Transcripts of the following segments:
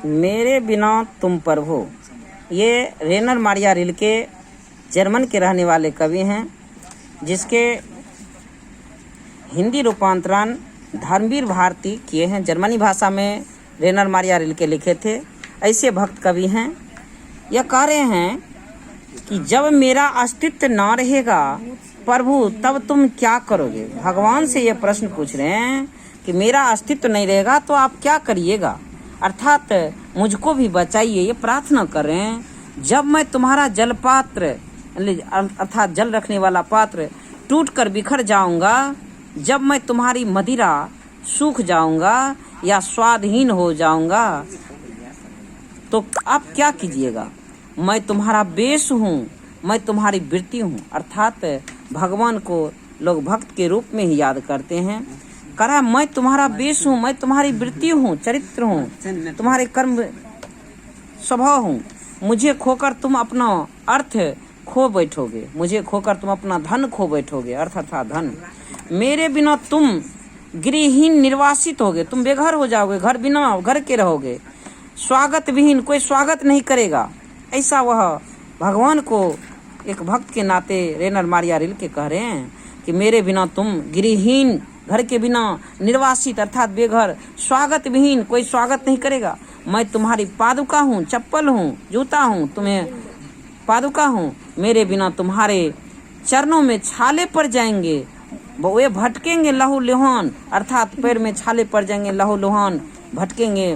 मेरे बिना तुम प्रभु। ये रेनर मारिया रिल्के जर्मन के रहने वाले कवि हैं, जिसके हिंदी रूपांतरण धर्मवीर भारती किए हैं। जर्मनी भाषा में रेनर मारिया रिल्के लिखे थे। ऐसे भक्त कवि हैं। यह कह रहे हैं कि जब मेरा अस्तित्व ना रहेगा प्रभु तब तुम क्या करोगे। भगवान से ये प्रश्न पूछ रहे हैं कि मेरा अस्तित्व नहीं रहेगा तो आप क्या करिएगा, अर्थात मुझको भी बचाइए। ये प्रार्थना कर रहे हैं। जब मैं तुम्हारा जल पात्र अर्थात जल रखने वाला पात्र टूट कर बिखर जाऊंगा, जब मैं तुम्हारी मदिरा सूख जाऊंगा या स्वादहीन हो जाऊंगा, तो आप क्या कीजिएगा। मैं तुम्हारा बेश हूँ, मैं तुम्हारी वृत्ति हूँ। अर्थात भगवान को लोग भक्त के रूप में ही याद करते हैं। कहा मैं तुम्हारा बेश हूँ, मैं तुम्हारी वृत्ति हूँ, चरित्र हूँ, तुम्हारे कर्म स्वभाव हूँ। मुझे खोकर तुम अपना अर्थ खो बैठोगे, मुझे खोकर तुम अपना धन खो बैठोगे, अर्थ अर्थात धन। मेरे बिना तुम गृहहीन निर्वासित होगे, तुम बेघर हो जाओगे, घर बिना घर के रहोगे। स्वागत विहीन, कोई स्वागत नहीं करेगा। ऐसा वह भगवान को एक भक्त के नाते रेनर मारिया रिल्के कह रहे हैं कि मेरे बिना तुम गृहहीन, घर के बिना निर्वासित अर्थात बेघर, स्वागत विहीन, कोई स्वागत नहीं करेगा। मैं तुम्हारी पादुका हूँ, चप्पल हूँ, जूता हूँ, तुम्हें पादुका हूँ। मेरे बिना तुम्हारे चरणों में छाले पड़ जाएंगे, वे भटकेंगे लहू लुहान, अर्थात पैर में छाले पड़ जाएंगे, लहू लुहान भटकेंगे,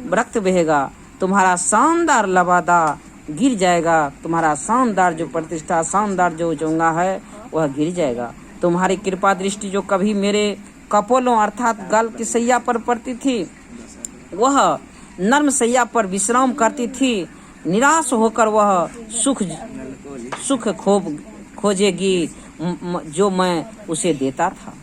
रक्त बहेगा। तुम्हारा शानदार लबादा गिर जाएगा, तुम्हारा शानदार जो प्रतिष्ठा, शानदार जो चोंगा है वह गिर जाएगा। तुम्हारी कृपा दृष्टि जो कभी मेरे कपोलों अर्थात गाल की सैया पर पड़ती थी, वह नर्म सैया पर विश्राम करती थी। निराश होकर वह सुख खोजेगी जो मैं उसे देता था।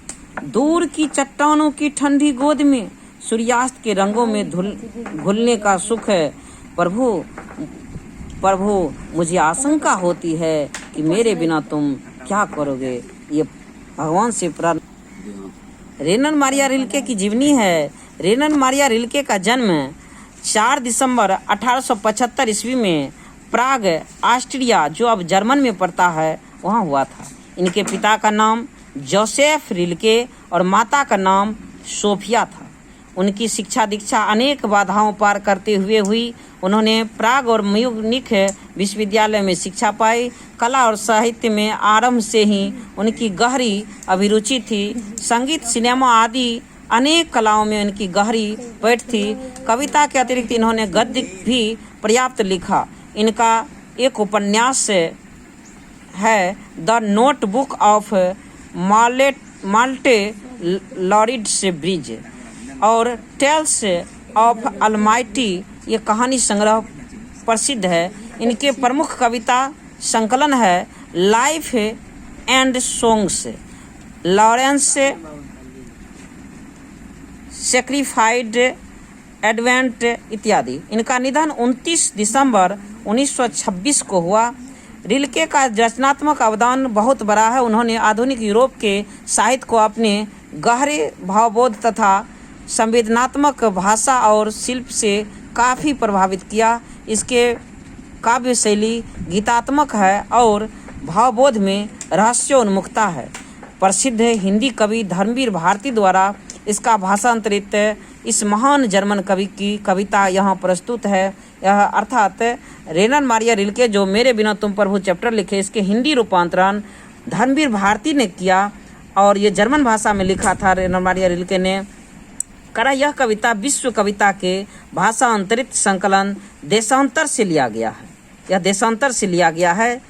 दूर की चट्टानों की ठंडी गोद में सूर्यास्त के रंगों में घुलने का सुख है। प्रभु मुझे आशंका होती है कि मेरे बिना तुम क्या करोगे। ये भगवान से प्रार्थना। रेनर मारिया रिल्के की जीवनी है। रेनर मारिया रिल्के का जन्म 4 दिसंबर 1875 ईस्वी में प्राग, ऑस्ट्रिया, जो अब जर्मन में पड़ता है, वहाँ हुआ था। इनके पिता का नाम जोसेफ रिल्के और माता का नाम सोफिया था। उनकी शिक्षा दीक्षा अनेक बाधाओं पार करते हुए हुई। उन्होंने प्राग और म्यूनिख विश्वविद्यालय में शिक्षा पाई। कला और साहित्य में आरंभ से ही उनकी गहरी अभिरुचि थी। संगीत, सिनेमा आदि अनेक कलाओं में उनकी गहरी पैठ थी। कविता के अतिरिक्त इन्होंने गद्य भी पर्याप्त लिखा। इनका एक उपन्यास है द नोटबुक ऑफ माल्टे लॉरिड्स ब्रिज और टेल्स ऑफ अलमाइटी, ये कहानी संग्रह प्रसिद्ध है। इनके प्रमुख कविता संकलन है life and songs, Lawrence सेक्रीफाइड advent इत्यादि। इनका निधन 29 दिसंबर 1926 को हुआ। रिल्के का रचनात्मक अवदान बहुत बड़ा है। उन्होंने आधुनिक यूरोप के साहित्य को अपने गहरे भावबोध तथा संवेदनात्मक भाषा और शिल्प से काफ़ी प्रभावित किया। इसके काव्य शैली गीतात्मक है और भावबोध में रहस्योन्मुखता है। प्रसिद्ध हिंदी कवि धर्मवीर भारती द्वारा इसका भाषांतरित इस महान जर्मन कवि की कविता यहाँ प्रस्तुत है। यह अर्थात रेनर मारिया रिल्के जो मेरे बिना तुम प्रभु चैप्टर लिखे, इसके हिंदी रूपांतरण धर्मवीर भारती ने किया और ये जर्मन भाषा में लिखा था रेनर मारिया रिल्के ने। करा यह कविता विश्व कविता के भाषांतरित संकलन देशांतर से लिया गया है। यह देशांतर से लिया गया है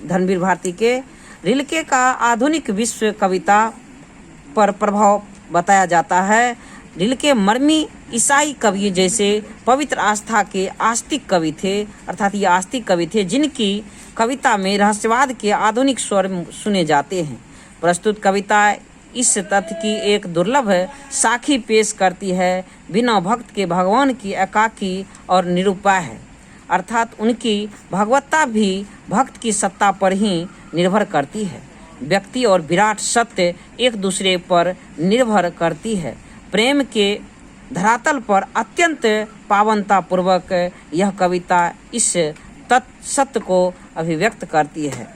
धर्मवीर भारती के। रिल्के का आधुनिक विश्व कविता पर प्रभाव बताया जाता है। रिल्के मर्मी ईसाई कवि जैसे पवित्र आस्था के आस्तिक कवि थे, अर्थात ये आस्तिक कवि थे जिनकी कविता में रहस्यवाद के आधुनिक स्वर सुने जाते हैं। प्रस्तुत कविता इस तथ्य की एक दुर्लभ साखी पेश करती है, बिना भक्त के भगवान की एकाकी और निरुपाय है, अर्थात उनकी भगवत्ता भी भक्त की सत्ता पर ही निर्भर करती है। व्यक्ति और विराट सत्य एक दूसरे पर निर्भर करती है। प्रेम के धरातल पर अत्यंत पावनता पूर्वक यह कविता इस सत्य को अभिव्यक्त करती है।